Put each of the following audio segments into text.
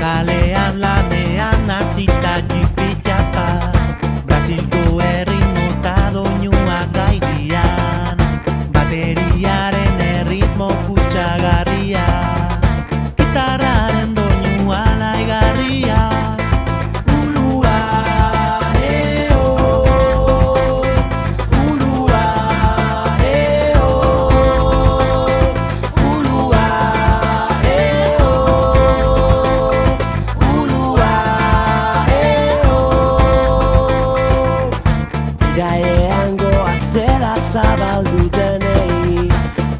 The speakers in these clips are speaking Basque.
Lokalean lanean hasita jipitxapa, Brasilko erritmo eta doinuak gairian, bateriaren erritmo kutsagarria, gitarraren doinua laigarria. Ulua, ulua, ulua, Iraean goazela zabaldu denei,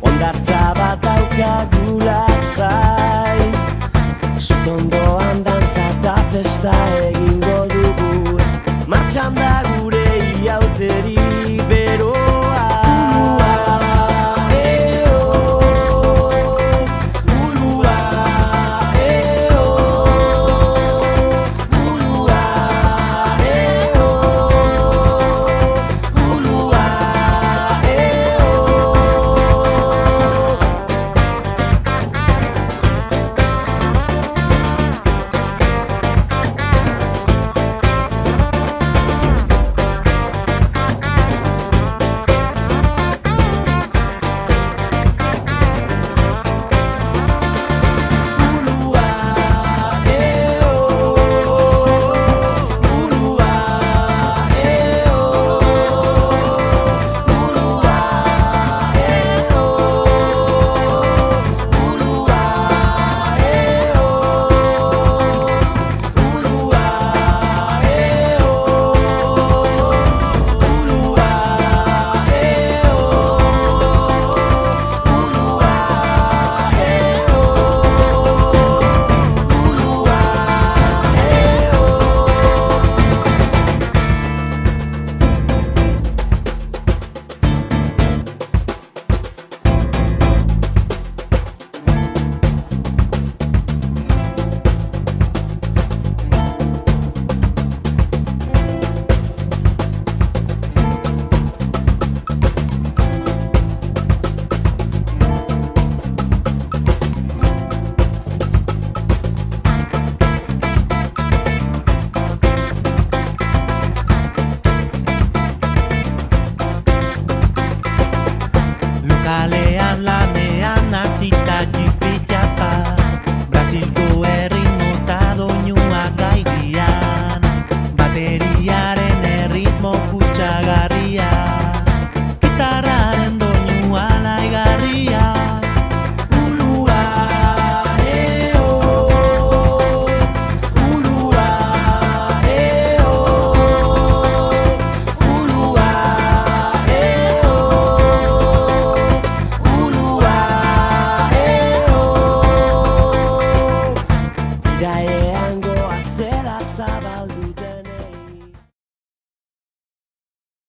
ondartza bat daukagula zain. Sutondoan dantza eta festa egingo dugu, martxan da gure iauteri beroa. Lokalean lanean hasita jipitxapa, Brasilko erritmo eta doinuak gairian, bateriaren erritmo kutsagarria, gitarraren doinua laigarria. Ulua, ulua, ulua,